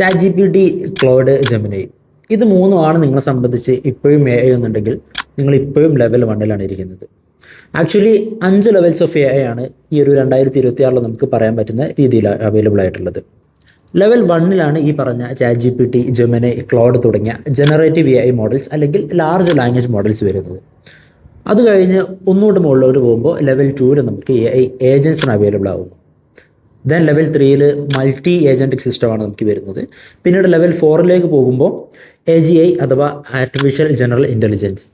ChatGPT, cloud, Gemini ഇത് മൂന്നുമാണ് നിങ്ങളെ സംബന്ധിച്ച് ഇപ്പോഴും AI എന്നുണ്ടെങ്കിൽ നിങ്ങൾ ഇപ്പോഴും ലെവൽ 1 ഇരിക്കുന്നത്. ആക്ച്വലി 5 ലെവൽസ് ഓഫ് AI ആണ് ഈ ഒരു 2026 നമുക്ക് പറയാൻ പറ്റുന്ന രീതിയിൽ അവൈലബിൾ ആയിട്ടുള്ളത്. ലെവൽ 1 ഈ പറഞ്ഞ ChatGPT, ജെമിനി, ക്ലൗഡ് തുടങ്ങിയ ജനറേറ്റീവ് AI മോഡൽസ് അല്ലെങ്കിൽ ലാർജ് ലാംഗ്വേജ് മോഡൽസ് വരുന്നത്. അത് കഴിഞ്ഞ് ഒന്നുകൂടെ മുകളിലോട്ട് പോകുമ്പോൾ ലെവൽ 2 നമുക്ക് AI ഏജൻസിന് അവൈലബിൾ ആകുന്നു. ദെൻ ലെവൽ 3 മൾട്ടി ഏജൻറ്റിക് സിസ്റ്റമാണ് നമുക്ക് വരുന്നത്. പിന്നീട് ലെവൽ 4 പോകുമ്പോൾ AGI അഥവാ ആർട്ടിഫിഷ്യൽ ജനറൽ ഇൻ്റലിജൻസ്.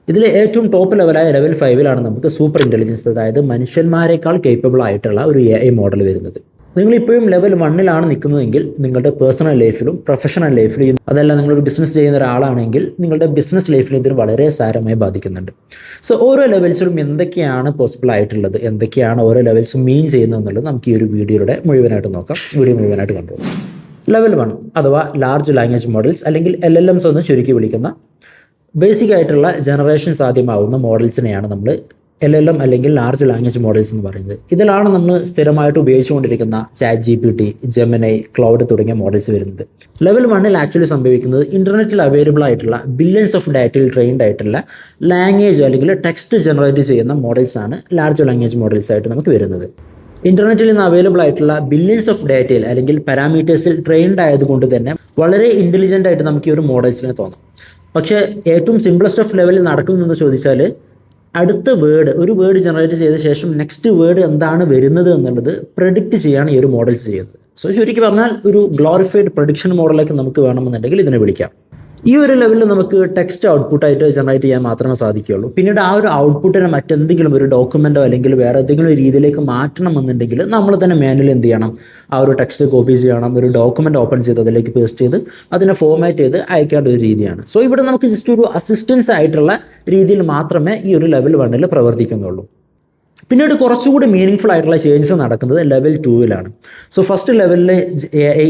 ഇതിൽ ഏറ്റവും ടോപ്പ് ലെവലായ ലെവൽ 5 നമുക്ക് സൂപ്പർ ഇൻ്റലിജൻസ്, അതായത് മനുഷ്യന്മാരെക്കാൾ കേപ്പബിൾ ആയിട്ടുള്ള ഒരു AI മോഡൽ വരുന്നത്. നിങ്ങളിപ്പോഴും ലെവൽ 1 നിൽക്കുന്നതെങ്കിൽ നിങ്ങളുടെ പേഴ്സണൽ ലൈഫിലും പ്രൊഫഷണൽ ലൈഫിലും, അതല്ല നിങ്ങളൊരു ബിസിനസ് ചെയ്യുന്ന ഒരാളാണെങ്കിൽ നിങ്ങളുടെ ബിസിനസ് ലൈഫിൽ ഇതിന് വളരെ സാരമായി ബാധിക്കുന്നുണ്ട്. സോ ഓരോ ലെവൽസിലും എന്തൊക്കെയാണ് പോസിബിൾ ആയിട്ടുള്ളത്, എന്തൊക്കെയാണ് ഓരോ ലെവൽസും മീൻ ചെയ്യുന്നത് എന്നുള്ളത് നമുക്ക് ഈ ഒരു വീഡിയോയുടെ മുഴുവനായിട്ട് നോക്കാം. വീഡിയോ മുഴുവനായിട്ട് കണ്ടോളൂ. ലെവൽ 1 അഥവാ ലാർജ് ലാംഗ്വേജ് മോഡൽസ് അല്ലെങ്കിൽ LLMs എന്ന് ചുരുക്കി വിളിക്കുന്ന ബേസിക് ആയിട്ടുള്ള ജനറേഷൻ സാധ്യമാവുന്ന മോഡൽസിനെയാണ് നമ്മൾ LLM അല്ലെങ്കിൽ ലാർജ് ലാംഗ്വേജ് മോഡൽസ് എന്ന് പറയുന്നത്. ഇതിലാണ് നമ്മൾ സ്ഥിരമായിട്ട് ഉപയോഗിച്ചുകൊണ്ടിരിക്കുന്ന ChatGPT, ജെമിനി, ക്ലൗഡ് തുടങ്ങിയ മോഡൽസ് വരുന്നത്. ലെവൽ 1 ആക്ച്വലി സംഭവിക്കുന്നത് ഇൻ്റർനെറ്റിൽ അവൈലബിൾ ആയിട്ടുള്ള ബില്യൺസ് ഓഫ് ഡാറ്റയിൽ ട്രെയിൻഡ് ആയിട്ടുള്ള ലാംഗ്വേജ് അല്ലെങ്കിൽ ടെക്സ്റ്റ് ജനറേറ്റ് ചെയ്യുന്ന മോഡൽസാണ് ലാർജ് ലാംഗ്വേജ് മോഡൽസ് ആയിട്ട് നമുക്ക് വരുന്നത്. ഇൻ്റർനെറ്റിൽ നിന്ന് അവൈലബിൾ ആയിട്ടുള്ള ബില്യൺസ് ഓഫ് ഡാറ്റയിൽ അല്ലെങ്കിൽ പാരാമീറ്റേഴ്സിൽ ട്രെയിൻഡ് ആയതുകൊണ്ട് തന്നെ വളരെ ഇൻ്റലിജൻ്റ് ആയിട്ട് നമുക്ക് ഈ ഒരു മോഡൽസിനെ തോന്നാം. പക്ഷേ ഏറ്റവും സിംപ്ലസ്റ്റ് ഓഫ് ലെവലിൽ നടക്കുന്നതെന്ന് ചോദിച്ചാൽ അടുത്ത ഒരു വേർഡ് ജനറേറ്റ് ചെയ്ത ശേഷം നെക്സ്റ്റ് വേർഡ് എന്താണ് വരുന്നത് എന്നുള്ളത് പ്രെഡിക്റ്റ് ചെയ്യാണ് ഈ ഒരു മോഡൽസ് ചെയ്യുന്നത്. സോ ശരിക്കും പറഞ്ഞാൽ ഒരു ഗ്ലോറിഫൈഡ് പ്രഡിക്ഷൻ മോഡലൊക്കെ നമുക്ക് വേണമെന്നുണ്ടെങ്കിൽ ഇതിനെ വിളിക്കാം. ഈ ഒരു ലെവലിൽ നമുക്ക് ടെക്സ്റ്റ് ഔട്ട്പുട്ടായിട്ട് ജനറേറ്റ് ചെയ്യാൻ മാത്രമേ സാധിക്കുകയുള്ളൂ. പിന്നീട് ആ ഒരു ഔട്ട്പുട്ടിനെ മറ്റെന്തെങ്കിലും ഒരു ഡോക്യുമെൻറ്റോ അല്ലെങ്കിൽ വേറെ എന്തെങ്കിലും രീതിയിലേക്ക് മാറ്റണമെന്നുണ്ടെങ്കിൽ നമ്മൾ തന്നെ മാനുവലി എന്ത് ചെയ്യണം, ആ ഒരു ടെക്സ്റ്റ് കോപ്പി ചെയ്യണം, ഒരു ഡോക്യുമെൻ്റ് ഓപ്പൺ ചെയ്ത് അതിലേക്ക് പേസ്റ്റ് ചെയ്ത് അതിനെ ഫോർമാറ്റ് ചെയ്ത് അയക്കേണ്ട ഒരു രീതിയാണ്. സോ ഇവിടെ നമുക്ക് ജസ്റ്റ് ഒരു അസിസ്റ്റൻസ് ആയിട്ടുള്ള രീതിയിൽ മാത്രമേ ഈ ഒരു ലെവൽ 1 പ്രവർത്തിക്കുന്നുള്ളൂ. പിന്നീട് കുറച്ചുകൂടി മീനിങ് ആയിട്ടുള്ള ചേഞ്ചസ് നടക്കുന്നത് ലെവൽ 2 സോ ഫസ്റ്റ് ലെവലിൽ AI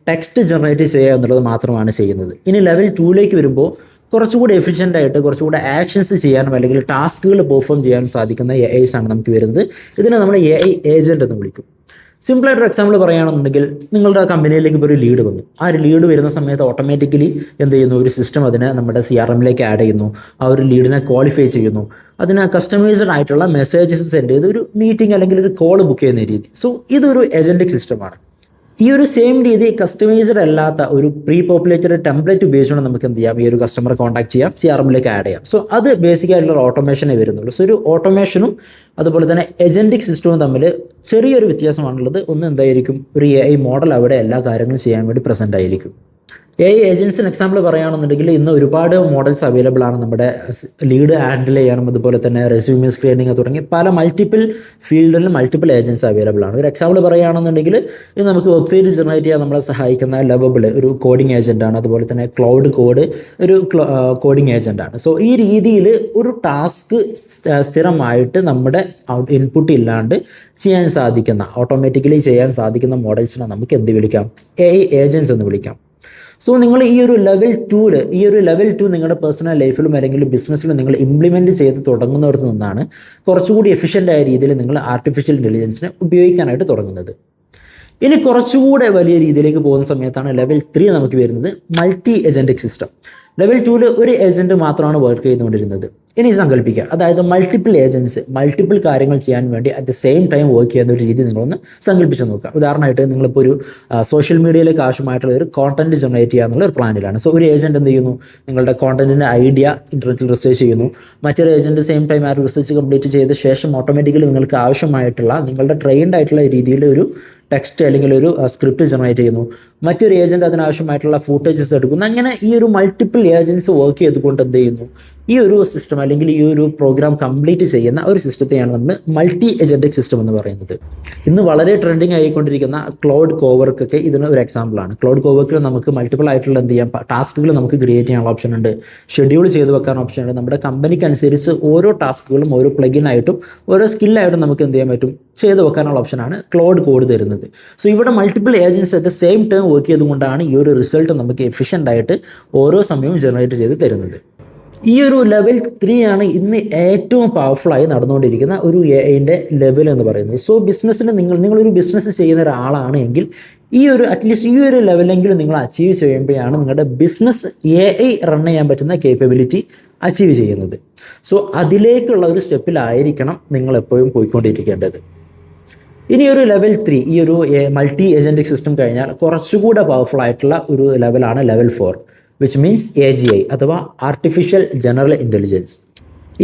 ടെക്സ്റ്റ് ജനറേറ്റ് ചെയ്യുക എന്നുള്ളത് മാത്രമാണ് ചെയ്യുന്നത്. ഇനി ലെവൽ 2 വരുമ്പോൾ കുറച്ചുകൂടി എഫിഷ്യൻ്റ് ആയിട്ട് കുറച്ചുകൂടി ആക്ഷൻസ് ചെയ്യാനും അല്ലെങ്കിൽ ടാസ്കുകൾ പെർഫോം ചെയ്യാനും സാധിക്കുന്ന AIs ആണ് നമുക്ക് വരുന്നത്. ഇതിനെ നമ്മൾ AI ഏജൻറ്റ് എന്ന് വിളിക്കും. സിമ്പിളായിട്ടൊരു എക്സാമ്പിൾ പറയുകയാണെന്നുണ്ടെങ്കിൽ നിങ്ങളുടെ കമ്പനിയിലേക്ക് ഇപ്പോൾ ഒരു ലീഡ് വന്നു. ആ ഒരു ലീഡ് വരുന്ന സമയത്ത് ഓട്ടോമാറ്റിക്കലി എന്ത് ചെയ്യുന്നു, ഒരു സിസ്റ്റം അതിനെ നമ്മുടെ CRMലേക്ക് ആഡ് ചെയ്യുന്നു, ആ ഒരു ലീഡിനെ ക്വാളിഫൈ ചെയ്യുന്നു, അതിന് കസ്റ്റമൈസ്ഡ് ആയിട്ടുള്ള മെസ്സേജസ് സെൻഡ് ചെയ്ത് ഒരു മീറ്റിംഗ് അല്ലെങ്കിൽ ഒരു കോൾ ബുക്ക് ചെയ്യുന്ന രീതി. സോ ഇതൊരു ഏജൻറ്റിക് സിസ്റ്റമാണ്. ഈ ഒരു സെയിം രീതി കസ്റ്റമൈസ്ഡ് അല്ലാത്ത ഒരു പ്രീ പോപ്പുലേറ്റഡ് ടെംപ്ലേറ്റ് ഉപയോഗിച്ചുകൊണ്ട് നമുക്ക് എന്ത് ചെയ്യാം, ഈ ഒരു കസ്റ്റമറെ കോൺടാക്ട് ചെയ്യാം, CRMലേക്ക് ആഡ് ചെയ്യാം. സോ അത് ബേസിക് ആയിട്ടുള്ള ഓട്ടോമേഷനേ വരുന്നുള്ളൂ. സോ ഒരു ഓട്ടോമേഷനും അതുപോലെ തന്നെ ഏജൻറ്റിക് സിസ്റ്റവും തമ്മിൽ ചെറിയൊരു വ്യത്യാസമാണുള്ളത്. ഒന്ന് എന്തായിരിക്കും, ഒരു AI മോഡൽ അവിടെ എല്ലാ കാര്യങ്ങളും ചെയ്യാൻ വേണ്ടി പ്രസൻ്റ് ആയിരിക്കും. AI ഏജൻസിന് എക്സാമ്പിൾ പറയുകയാണെന്നുണ്ടെങ്കിൽ ഇന്ന് ഒരുപാട് മോഡൽസ് അവൈലബിൾ ആണ്. നമ്മുടെ ലീഡ് ഹാൻഡിൽ ചെയ്യാനും അതുപോലെ തന്നെ റെസ്യൂമേ സ്ക്രീനിങ് തുടങ്ങി പല മൾട്ടിപ്പിൾ ഫീൽഡിൽ മൾട്ടിപ്പിൾ ഏജൻസ് അവൈലബിൾ ആണ്. ഒരു എക്സാമ്പിൾ പറയുകയാണെന്നുണ്ടെങ്കിൽ ഇത് നമുക്ക് വെബ്സൈറ്റ് ജനറേറ്റ് ചെയ്യാൻ നമ്മളെ സഹായിക്കുന്ന ലവബിൾ ഒരു കോഡിംഗ് ഏജൻറ്റാണ്. അതുപോലെ തന്നെ ക്ലൗഡ് കോഡ് ഒരു കോഡിംഗ് ഏജൻറ്റാണ്. സോ ഈ രീതിയിൽ ഒരു ടാസ്ക് സ്ഥിരമായിട്ട് നമ്മുടെ ഇൻപുട്ട് ഇല്ലാണ്ട് ചെയ്യാൻ സാധിക്കുന്ന, ഓട്ടോമാറ്റിക്കലി ചെയ്യാൻ സാധിക്കുന്ന മോഡൽസിനെ നമുക്ക് എന്ത് വിളിക്കാം, AI ഏജൻസ് എന്ന് വിളിക്കാം. സോ നിങ്ങൾ ഈ ഒരു ലെവൽ 2 നിങ്ങളുടെ പേഴ്സണൽ ലൈഫിലും അല്ലെങ്കിൽ ബിസിനസ്സിലും നിങ്ങൾ ഇംപ്ലിമെൻറ്റ് ചെയ്ത് തുടങ്ങുന്നിടത്ത് നിന്നാണ് കുറച്ചുകൂടി എഫിഷ്യൻ്റ് ആയ രീതിയിൽ നിങ്ങൾ ആർട്ടിഫിഷ്യൽ ഇൻ്റലിജൻസിനെ ഉപയോഗിക്കാനായിട്ട് തുടങ്ങുന്നത്. ഇനി കുറച്ചുകൂടെ വലിയ രീതിയിലേക്ക് പോകുന്ന സമയത്താണ് ലെവൽ 3 നമുക്ക് വരുന്നത്, മൾട്ടി ഏജൻറ്റിക് സിസ്റ്റം. ലെവൽ 2 ഒരു ഏജൻറ്റ് മാത്രമാണ് വർക്ക് ചെയ്തുകൊണ്ടിരുന്നത്. ഇനി സങ്കല്പിക്കുക, അതായത് മൾട്ടിപ്പിൾ ഏജൻസ് മൾട്ടിപ്പിൾ കാര്യങ്ങൾ ചെയ്യാൻ വേണ്ടി at the same time work ചെയ്യുന്ന ഒരു രീതി നിങ്ങളൊന്ന് സങ്കല്പിച്ച് നോക്കുക. ഉദാഹരണമായിട്ട് നിങ്ങളിപ്പോൾ ഒരു സോഷ്യൽ മീഡിയയിലേക്ക് ആവശ്യമായിട്ടുള്ള ഒരു കോണ്ടന്റ് ജനറേറ്റ് ചെയ്യുക എന്നുള്ള ഒരു പ്ലാനിലാണ്. സോ ഒരു ഏജൻറ്റ് എന്ത് ചെയ്യുന്നു, നിങ്ങളുടെ കോണ്ടന്റിൻ്റെ ഐഡിയ ഇൻ്റർനെറ്റിൽ റിസർച്ച് ചെയ്യുന്നു. മറ്റൊരു ഏജൻറ്റ് സെയിം ടൈം ആ റിസർച്ച് കംപ്ലീറ്റ് ചെയ്ത ശേഷം ഓട്ടോമാറ്റിക്കലി നിങ്ങൾക്ക് ആവശ്യമായിട്ടുള്ള നിങ്ങളുടെ ട്രെയിൻഡ് ആയിട്ടുള്ള രീതിയിൽ ഒരു ടെക്സ്റ്റ് അല്ലെങ്കിൽ ഒരു സ്ക്രിപ്റ്റ് ജനറേറ്റ് ചെയ്യുന്നു. മറ്റൊരു ഏജൻറ്റ് അതിനാവശ്യമായിട്ടുള്ള ഫൂട്ടേജസ് എടുക്കുന്നു. അങ്ങനെ ഈ ഒരു മൾട്ടിപ്പിൾ ഏജൻസ് വർക്ക് ചെയ്തുകൊണ്ട് എന്ത് ചെയ്യുന്നു, ഈ ഒരു സിസ്റ്റം അല്ലെങ്കിൽ ഈ ഒരു പ്രോഗ്രാം കംപ്ലീറ്റ് ചെയ്യുന്ന ഒരു സിസ്റ്റത്തെയാണ് നമ്മൾ മൾട്ടി ഏജൻറ്റിക് സിസ്റ്റം എന്ന് പറയുന്നത്. ഇന്ന് വളരെ ട്രെൻഡിങ് ആയിക്കൊണ്ടിരിക്കുന്ന ക്ലൗഡ് കോവർക്കൊക്കെ ഇതിന് ഒരു എക്സാമ്പിളാണ്. ക്ലൗഡ് കോവർക്കിൽ നമുക്ക് മൾട്ടിപ്പിൾ ആയിട്ടുള്ള എന്ത് ചെയ്യാം, ടാസ്കുകൾ നമുക്ക് ക്രിയേറ്റ് ചെയ്യാനുള്ള ഓപ്ഷൻ ഉണ്ട്, ഷെഡ്യൂൾ ചെയ്ത് വെക്കാൻ ഓപ്ഷൻ ഉണ്ട്. നമ്മുടെ കമ്പനിക്ക് അനുസരിച്ച് ഓരോ ടാസ്കുകളും ഓരോ പ്ലഗിനായിട്ടും ഓരോ സ്കില്ലായിട്ടും നമുക്ക് എന്ത് ചെയ്യാൻ പറ്റും, ചെയ്ത് വെക്കാനുള്ള ഓപ്ഷനാണ് ക്ലൗഡ് കോഡ് തരുന്നത്. സോ ഇവിടെ multiple agents at the same time work ചെയ്തുകൊണ്ടാണ് ഈ ഒരു റിസൾട്ട് നമുക്ക് എഫിഷ്യൻ്റ് ആയിട്ട് ഓരോ സമയവും ജനറേറ്റ് ചെയ്ത് തരുന്നത്. ഈ ഒരു ലെവൽ 3 ആണ് ഇന്ന് ഏറ്റവും പവർഫുള്ളായി നടന്നുകൊണ്ടിരിക്കുന്ന ഒരു AI ലെവൽ എന്ന് പറയുന്നത്. സോ ബിസിനസ്സിന് നിങ്ങളൊരു ബിസിനസ് ചെയ്യുന്ന ഒരാളാണ് എങ്കിൽ അറ്റ്ലീസ്റ്റ് ഈ ഒരു ലെവലെങ്കിലും നിങ്ങൾ അച്ചീവ് ചെയ്യുമ്പോഴാണ് നിങ്ങളുടെ ബിസിനസ് AI റൺ ചെയ്യാൻ പറ്റുന്ന കേപ്പബിലിറ്റി അച്ചീവ് ചെയ്യുന്നത്. സോ അതിലേക്കുള്ള ഒരു സ്റ്റെപ്പിലായിരിക്കണം നിങ്ങൾ എപ്പോഴും പോയിക്കൊണ്ടിരിക്കേണ്ടത്. ഇനി ഒരു ലെവൽ 3, ഈ ഒരു മൾട്ടി ഏജൻറ്റിക് സിസ്റ്റം കഴിഞ്ഞാൽ കുറച്ചുകൂടെ പവർഫുൾ ആയിട്ടുള്ള ഒരു ലെവലാണ് ലെവൽ 4, വിച്ച് മീൻസ് AGI അഥവാ ആർട്ടിഫിഷ്യൽ ജനറൽ ഇൻ്റലിജൻസ്.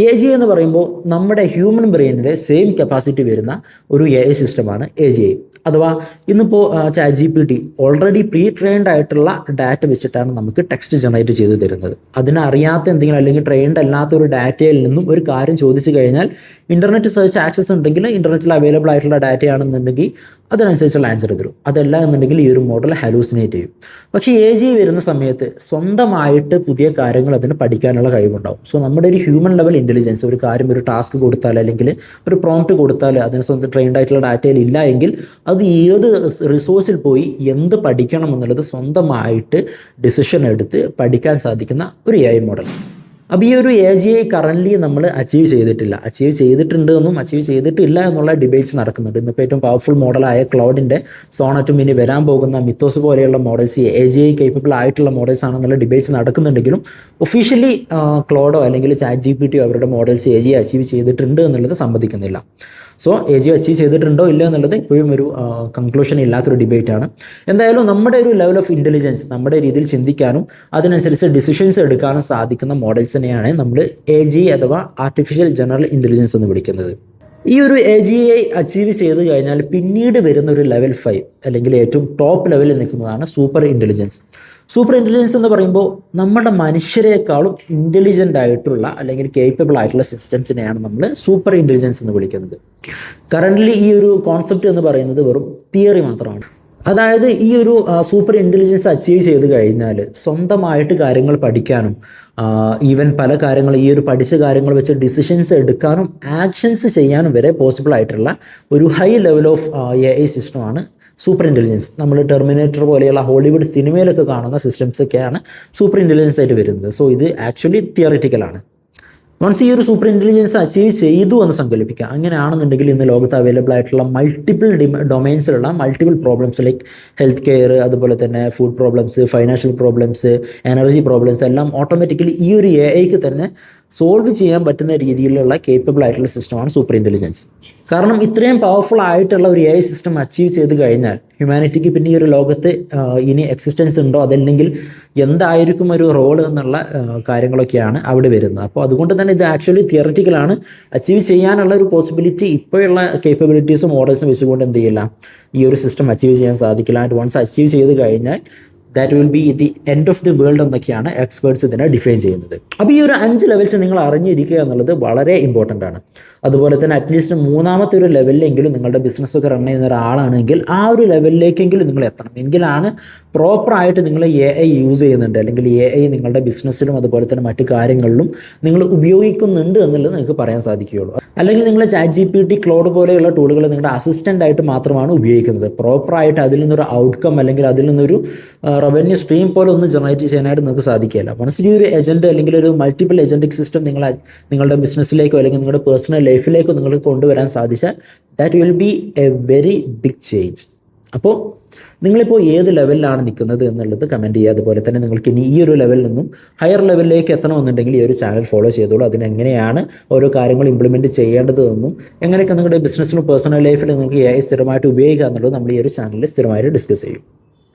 AGI എന്ന് പറയുമ്പോൾ നമ്മുടെ ഹ്യൂമൻ ബ്രെയിനിൻ്റെ സെയിം കപ്പാസിറ്റി വരുന്ന ഒരു AI സിസ്റ്റമാണ് AGI. അഥവാ ഇന്നിപ്പോൾ ChatGPT ഓൾറെഡി പ്രീ ട്രെയിൻഡ് ആയിട്ടുള്ള ഡാറ്റ വെച്ചിട്ടാണ് നമുക്ക് ടെക്സ്റ്റ് ജനറേറ്റ് ചെയ്ത് തരുന്നത്. അതിനറിയാത്ത എന്തെങ്കിലും അല്ലെങ്കിൽ ട്രെയിൻഡ് അല്ലാത്ത ഒരു ഡാറ്റയിൽ നിന്നും ഒരു കാര്യം ചോദിച്ചു കഴിഞ്ഞാൽ ഇൻ്റർനെറ്റ് സെർച്ച് ആക്സസ് ഉണ്ടെങ്കിൽ ഇൻ്റർനെറ്റിൽ അവൈലബിൾ ആയിട്ടുള്ള ഡാറ്റയാണെന്നുണ്ടെങ്കിൽ അതിനനുസരിച്ചുള്ള ആൻസർ തരും. അതല്ല എന്നുണ്ടെങ്കിൽ ഈ ഒരു മോഡൽ ഹാലൂസിനേറ്റ് ചെയ്യും. പക്ഷേ AGI വരുന്ന സമയത്ത് സ്വന്തമായിട്ട് പുതിയ കാര്യങ്ങൾ അതിന് പഠിക്കാനുള്ള കഴിവുണ്ടാവും. സോ നമ്മുടെ ഒരു ഹ്യൂമൻ ലെവൽ ഇൻ്റലിജൻസ്, ഒരു കാര്യം ഒരു ടാസ്ക് കൊടുത്താൽ അല്ലെങ്കിൽ ഒരു പ്രോംപ്റ്റ് കൊടുത്താൽ അതിന് സ്വന്തം ട്രെയിൻഡ് ആയിട്ടുള്ള ഡാറ്റയിൽ ഇല്ല എങ്കിൽ അത് ഏത് റിസോഴ്സിൽ പോയി എന്ത് പഠിക്കണം എന്നുള്ളത് സ്വന്തമായിട്ട് ഡിസിഷൻ എടുത്ത് പഠിക്കാൻ സാധിക്കുന്ന ഒരു AI മോഡൽ. അപ്പോൾ ഈ ഒരു AGI കറൻ്റ്ലി നമ്മൾ അച്ചീവ് ചെയ്തിട്ടില്ല. അച്ചീവ് ചെയ്തിട്ടുണ്ട് എന്നും അച്ചീവ് ചെയ്തിട്ടില്ല എന്നുള്ള ഡിബേറ്റ്സ് നടക്കുന്നുണ്ട്. ഇന്നിപ്പോൾ ഏറ്റവും പവർഫുൾ മോഡലായ ക്ലൗഡിൻ്റെ സോണറ്റും ഇനി വരാൻ പോകുന്ന മിത്തോസ് പോലെയുള്ള മോഡൽസ് AGI കേപ്പബിൾ ആയിട്ടുള്ള മോഡൽസ് ആണെന്നുള്ള ഡിബേറ്റ്സ് നടക്കുന്നുണ്ടെങ്കിലും ഒഫീഷ്യലി ക്ലൗഡോ അല്ലെങ്കിൽ ChatGPT അവരുടെ മോഡൽസ് AGI അച്ചീവ് ചെയ്തിട്ടുണ്ട് എന്നുള്ളത് സമ്മതിക്കുന്നില്ല. സോ AGI അച്ചീവ് ചെയ്തിട്ടുണ്ടോ ഇല്ല എന്നുള്ളത് ഇപ്പോഴും ഒരു കൺക്ലൂഷൻ ഇല്ലാത്തൊരു ഡിബേറ്റാണ്. എന്തായാലും നമ്മുടെ ഒരു ലെവൽ ഓഫ് ഇൻ്റലിജൻസ്, നമ്മുടെ രീതിയിൽ ചിന്തിക്കാനും അതിനനുസരിച്ച് ഡിസിഷൻസ് എടുക്കാനും സാധിക്കുന്ന മോഡൽസിനെയാണ് നമ്മൾ AGI അഥവാ ആർട്ടിഫിഷ്യൽ ജനറൽ ഇൻ്റലിജൻസ് എന്ന് വിളിക്കുന്നത്. ഈ ഒരു AGI അച്ചീവ് ചെയ്ത് കഴിഞ്ഞാൽ പിന്നീട് വരുന്ന ഒരു ലെവൽ 5 അല്ലെങ്കിൽ ഏറ്റവും ടോപ്പ് ലെവലിൽ നിൽക്കുന്നതാണ് സൂപ്പർ ഇൻ്റലിജൻസ്. സൂപ്പർ ഇൻ്റലിജൻസ് എന്ന് പറയുമ്പോൾ നമ്മുടെ മനുഷ്യരെക്കാളും ഇൻ്റലിജൻ്റ് ആയിട്ടുള്ള അല്ലെങ്കിൽ കേപ്പബിൾ ആയിട്ടുള്ള സിസ്റ്റംസിനെയാണ് നമ്മൾ സൂപ്പർ ഇൻ്റലിജൻസ് എന്ന് വിളിക്കുന്നത്. കറൻ്റ്ലി ഈ ഒരു കോൺസെപ്റ്റ് എന്ന് പറയുന്നത് വെറും തിയറി മാത്രമാണ്. അതായത് ഈ ഒരു സൂപ്പർ ഇൻ്റലിജൻസ് അച്ചീവ് ചെയ്ത് കഴിഞ്ഞാൽ സ്വന്തമായിട്ട് കാര്യങ്ങൾ പഠിക്കാനും ഈവൻ പല കാര്യങ്ങൾ ഈ ഒരു പഠിച്ച കാര്യങ്ങൾ വെച്ച് ഡിസിഷൻസ് എടുക്കാനും ആക്ഷൻസ് ചെയ്യാനും വരെ പോസിബിൾ ആയിട്ടുള്ള ഒരു ഹൈ ലെവൽ ഓഫ് AI സിസ്റ്റമാണ് സൂപ്പർ ഇൻ്റലിജൻസ്. നമ്മൾ ടെർമിനേറ്റർ പോലെയുള്ള ഹോളിവുഡ് സിനിമയിലൊക്കെ കാണുന്ന സിസ്റ്റംസൊക്കെയാണ് സൂപ്പർ ഇൻ്റലിജൻസ് ആയിട്ട് വരുന്നത്. സോ ഇത് ആക്ച്വലി തിയറിറ്റിക്കലാണ്. വൺസ് ഈ ഒരു സൂപ്പർ ഇൻ്റലിജൻസ് അച്ചീവ് ചെയ്തു എന്ന് സങ്കല്പിക്കുക. അങ്ങനെയാണെന്നുണ്ടെങ്കിൽ ഇന്ന് ലോകത്ത് അവൈലബിൾ ആയിട്ടുള്ള മൾട്ടിപ്പിൾ ഡൊമൈൻസിലുള്ള multiple problems like health care, അതുപോലെ തന്നെ food problems, financial problems, energy problems എല്ലാം ഓട്ടോമാറ്റിക്കലി ഈ ഒരു AIക്ക് തന്നെ സോൾവ് ചെയ്യാൻ പറ്റുന്ന രീതിയിലുള്ള കേപ്പബിൾ ആയിട്ടുള്ള സിസ്റ്റമാണ് സൂപ്പർ ഇൻ്റലിജൻസ്. കാരണം ഇത്രയും പവർഫുൾ ആയിട്ടുള്ള ഒരു AI സിസ്റ്റം അച്ചീവ് ചെയ്ത് കഴിഞ്ഞാൽ ഹ്യൂമാനിറ്റിക്ക് പിന്നെ ഈ ഒരു ലോകത്ത് ഇനി എക്സിസ്റ്റൻസ് ഉണ്ടോ അതല്ലെങ്കിൽ എന്തായിരിക്കും ഒരു റോള് എന്നുള്ള കാര്യങ്ങളൊക്കെയാണ് അവിടെ വരുന്നത്. അപ്പോൾ അതുകൊണ്ട് തന്നെ ഇത് ആക്ച്വലി തിയററ്റിക്കലാണ്. അച്ചീവ് ചെയ്യാനുള്ള ഒരു പോസിബിലിറ്റി ഇപ്പോഴുള്ള കേപ്പബിലിറ്റീസും മോഡൽസും വെച്ചുകൊണ്ട് എന്ത് ചെയ്യില്ല, ഈ ഒരു സിസ്റ്റം അച്ചീവ് ചെയ്യാൻ സാധിക്കില്ല. ആൻഡ് വൺസ് അച്ചീവ് ചെയ്ത് കഴിഞ്ഞാൽ that will be the end of the world എന്നൊക്കെയാണ് എക്സ്പേർട്സ് ഇതിനെ ഡിഫൈൻ ചെയ്യുന്നത്. അപ്പോൾ ഈ ഒരു 5 ലെവൽസ് നിങ്ങൾ അറിഞ്ഞിരിക്കുക എന്നുള്ളത് വളരെ ഇമ്പോർട്ടൻ്റ് ആണ്. അതുപോലെ തന്നെ അറ്റ്ലീസ്റ്റ് മൂന്നാമത്തെ ഒരു ലെവലിലെങ്കിലും നിങ്ങളുടെ ബിസിനസ്സൊക്കെ റൺ ചെയ്യുന്ന ഒരാളാണെങ്കിൽ ആ ഒരു ലെവലിലേക്കെങ്കിലും നിങ്ങൾ എത്തണം. എങ്കിലാണ് പ്രോപ്പറായിട്ട് നിങ്ങൾ AI യൂസ് ചെയ്യുന്നുണ്ട് അല്ലെങ്കിൽ AI നിങ്ങളുടെ ബിസിനസ്സിലും അതുപോലെ തന്നെ മറ്റു കാര്യങ്ങളിലും നിങ്ങൾ ഉപയോഗിക്കുന്നുണ്ട് എന്നുള്ളത് നിങ്ങൾക്ക് പറയാൻ സാധിക്കുകയുള്ളൂ. അല്ലെങ്കിൽ നിങ്ങൾ ChatGPT, ക്ലൗഡ് പോലെയുള്ള ടൂളുകൾ നിങ്ങളുടെ അസിസ്റ്റൻ്റ് ആയിട്ട് മാത്രമാണ് ഉപയോഗിക്കുന്നത്. പ്രോപ്പറായിട്ട് അതിൽ നിന്നൊരു ഔട്ട്കം അല്ലെങ്കിൽ അതിൽ നിന്നൊരു റവന്യൂ സ്ട്രീം പോലെ ഒന്ന് ജനറേറ്റ് ചെയ്യാനായിട്ട് നിങ്ങൾക്ക് സാധിക്കില്ല. മനസ്സിൽ ഒരു ഏജൻറ്റ് അല്ലെങ്കിൽ ഒരു മൾട്ടിപ്പിൾ ഏജൻറ്റിക് സിസ്റ്റം നിങ്ങളുടെ ബിസിനസ്സിലേക്കോ അല്ലെങ്കിൽ നിങ്ങളുടെ പേഴ്സണൽ ലൈഫിലേക്കോ നിങ്ങൾക്ക് കൊണ്ടുവരാൻ സാധിച്ചാൽ that will be a very big change. അപ്പോൾ നിങ്ങളിപ്പോൾ ഏത് ലെവലിലാണ് നിൽക്കുന്നത് എന്നുള്ളത് കമൻറ്റ് ചെയ്യുക. അതുപോലെ തന്നെ നിങ്ങൾക്ക് ഇനി ഈ ഒരു ലെവലിൽ നിന്നും ഹയർ ലെവലിലേക്ക് എത്തണമെന്നുണ്ടെങ്കിൽ ഈ ഒരു ചാനൽ ഫോളോ ചെയ്തോളൂ. അതിനെങ്ങനെയാണ് ഓരോ കാര്യങ്ങൾ ഇംപ്ലിമെൻറ്റ് ചെയ്യേണ്ടതെന്നും എങ്ങനെയൊക്കെ നിങ്ങളുടെ ബിസിനസ്സിലും പേഴ്സണൽ ലൈഫിൽ നിങ്ങൾക്ക് AI സ്ഥിരമായിട്ട് ഉപയോഗിക്കുക എന്നുള്ളത് നമ്മൾ ഈ ഒരു ചാനലിൽ സ്ഥിരമായിട്ട് ഡിസ്കസ് ചെയ്യും.